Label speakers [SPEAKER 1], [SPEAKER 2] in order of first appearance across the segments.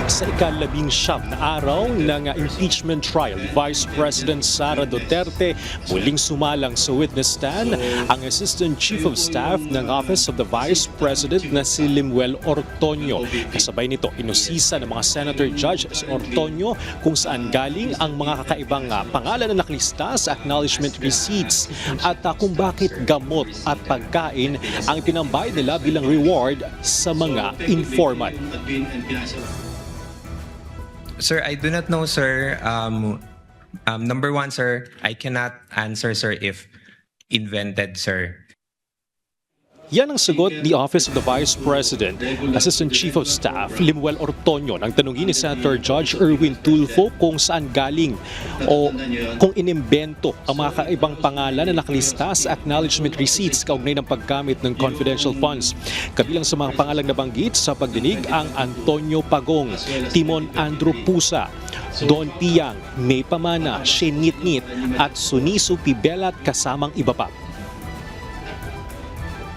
[SPEAKER 1] Sa ika-19 na araw ng impeachment trial, Vice President Sara Duterte muling sumalang sa witness stand ang Assistant Chief of Staff ng Office of the Vice President na si Limuel Ortoño. Kasabay nito, inusisa ng mga Senator Judge si Ortoño kung saan galing ang mga kakaibang pangalan na nakalista sa acknowledgement receipts at kung bakit gamot at pagkain ang pinambayad nila bilang reward sa mga informant.
[SPEAKER 2] Sir, I do not know, sir. Number one, sir, I cannot answer, sir, if invented, sir.
[SPEAKER 1] Yan ang sagot ni Office of the Vice President, Assistant Chief of Staff Limuel Ortoño nang tanungin ni Senator Judge Erwin Tulfo kung saan galing o kung inimbento ang mga kaibang pangalan na nakalista sa acknowledgement receipts kaugnay ng paggamit ng confidential funds. Kabilang sa mga pangalang nabanggit sa pagdinig ang Antonio Pagong, Timon Andrew Pusa, Don Piang, May Pamana, Shane Ngitngit at Suniso Pibelat kasamang iba pa.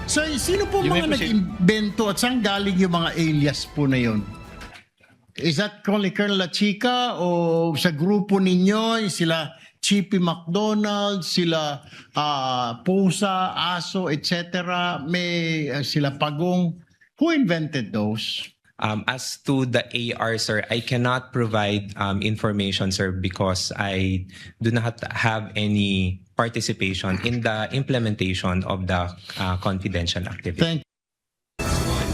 [SPEAKER 3] So, sino po mga nag-invento at saan galing yung mga alias po na yun? Is that only Colonel La Chica o sa grupo ninyo, sila Chippy McDonald, sila Pusa, Aso, etc. May sila Pagong. Who invented those?
[SPEAKER 2] As to the AR, sir, I cannot provide information, sir, because I do not have any participation in the implementation of the confidential activity.
[SPEAKER 3] Thank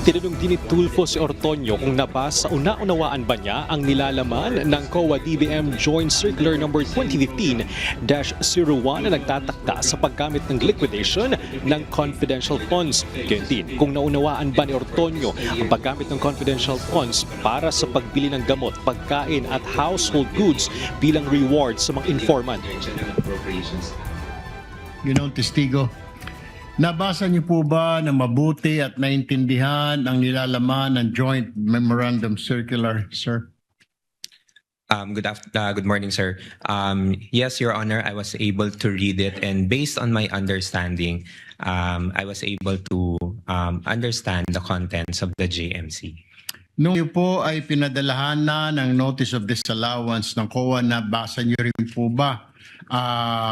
[SPEAKER 1] Tinanong din ni Tulfo si Ortoño kung nabasa o naunawaan ba niya ang nilalaman ng COA-DBM Joint Circular No. 2015-01 na nagtatakda sa paggamit ng liquidation ng confidential funds. Gayon din kung naunawaan ba ni Ortoño ang paggamit ng confidential funds para sa pagbili ng gamot, pagkain at household goods bilang reward sa mga informant.
[SPEAKER 3] Testigo. Nabasa niyo po ba na mabuti at naintindihan ang nilalaman ng Joint Memorandum Circular, sir?
[SPEAKER 2] Good morning, sir. Yes, Your Honor, I was able to read it, and based on my understanding, I was able to understand the contents of the JMC.
[SPEAKER 3] Nung niyo po ay pinadalahan na ng Notice of Disallowance ng COA, nabasa niyo rin po ba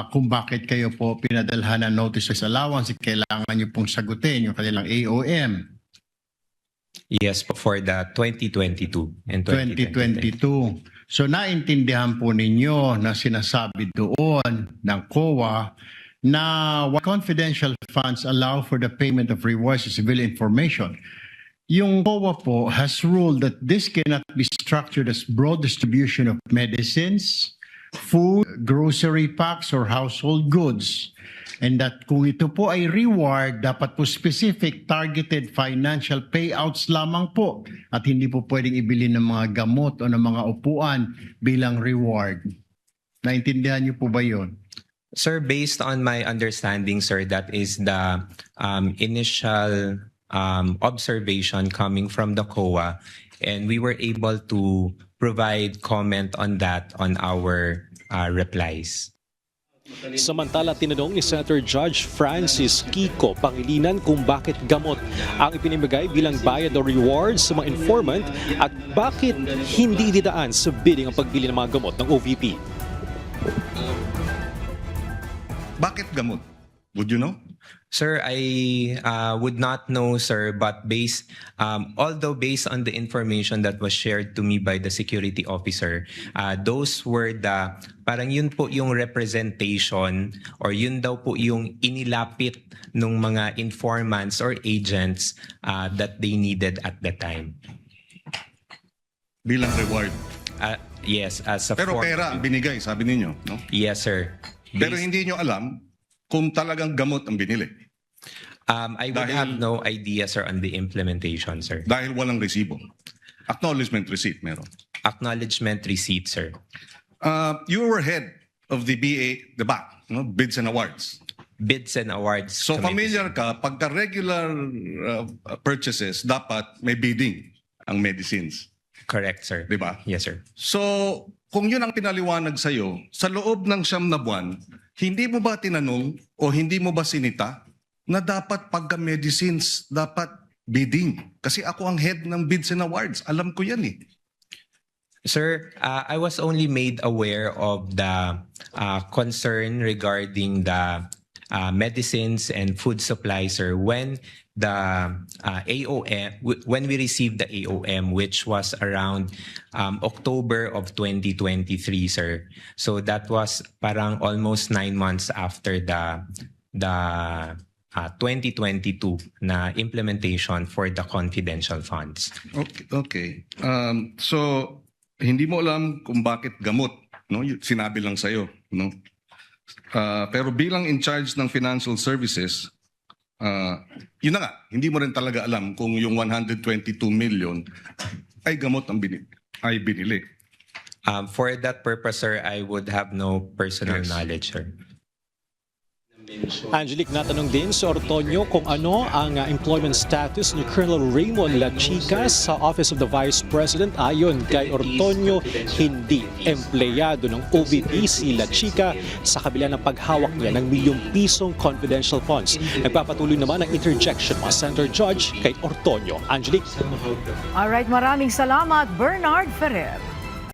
[SPEAKER 3] kung bakit kayo po pinadalhan ng Notice of Disallowance? Kailangan niyo pong sagutin yung kanilang AOM.
[SPEAKER 2] Yes, for the 2022 and 2023.
[SPEAKER 3] 2022. So naintindihan po ninyo na sinasabi doon ng COA na confidential funds allow for the payment of rewards to civilian information. Yung COA po has ruled that this cannot be structured as broad distribution of medicines, food, grocery packs, or household goods. And that kung ito po ay reward, dapat po specific targeted financial payouts lamang po at hindi po pwedeng ibili ng mga gamot o ng mga upuan bilang reward. Naintindihan niyo po ba yun?
[SPEAKER 2] Sir, based on my understanding, sir, that is the initial observation coming from the COA, and we were able to provide comment on that on our replies.
[SPEAKER 1] Samantala, tinanong ni Senator Judge Francis Kiko Pangilinan kung bakit gamot ang ipinamigay bilang bayad o reward sa mga informant at bakit hindi didaan sa bidding ang pagbili ng mga gamot ng OVP.
[SPEAKER 4] Bakit gamot? Would you know?
[SPEAKER 2] Sir, I would not know, sir, but although based on the information that was shared to me by the security officer, those were parang yun po yung representation or yun daw po yung inilapit ng mga informants or agents that they needed at the time.
[SPEAKER 4] Bilang reward.
[SPEAKER 2] Yes, as a
[SPEAKER 4] Pero
[SPEAKER 2] form.
[SPEAKER 4] pera ang binigay, sabi ninyo, no?
[SPEAKER 2] Yes, sir.
[SPEAKER 4] Pero hindi nyo alam kung talagang gamot ang binili.
[SPEAKER 2] I would have no idea, sir, on the implementation, sir.
[SPEAKER 4] Dahil walang resibo. Acknowledgement receipt meron.
[SPEAKER 2] Acknowledgement receipt, sir.
[SPEAKER 4] You were head of the BAC, no? Bids and Awards.
[SPEAKER 2] Bids and awards.
[SPEAKER 4] So
[SPEAKER 2] committee,
[SPEAKER 4] familiar ka, pagka regular purchases, dapat may bidding ang medicines.
[SPEAKER 2] Correct, sir.
[SPEAKER 4] Di ba?
[SPEAKER 2] Yes, sir.
[SPEAKER 4] So, kung yun ang pinaliwanag sa'yo, sa loob ng 9 na buwan, hindi mo ba tinanong o hindi mo ba sinita na dapat pagka medicines, dapat bidding? Kasi ako ang head ng Bids and Awards. Alam ko yan eh.
[SPEAKER 2] Sir, I was only made aware of the concern regarding the medicines and food supplies, sir, when the when we received the AOM, which was around October of 2023, sir. So that was parang almost 9 months after the 2022 na implementation for the confidential funds.
[SPEAKER 4] Okay. So hindi mo alam kung bakit gamot, no? Sinabi lang sa'yo, no? Pero bilang in charge ng financial services, yun na nga, hindi mo rin talaga alam kung yung 122 million ay gamot ang binili.
[SPEAKER 2] For that purpose, sir, I would have no personal
[SPEAKER 4] Yes.
[SPEAKER 2] knowledge, sir.
[SPEAKER 1] Angelique, natanong din sa Ortonio kung ano ang employment status ni Colonel Raymond Lachica sa Office of the Vice President. Ayon kay Ortonio, hindi empleyado ng OVP si Lachica sa kabila ng paghawak niya ng milyong pisong confidential funds. Nagpapatuloy naman ang interjection mga Senator Judge kay Ortonio. Angelique.
[SPEAKER 5] Alright, maraming salamat, Bernard Ferrer.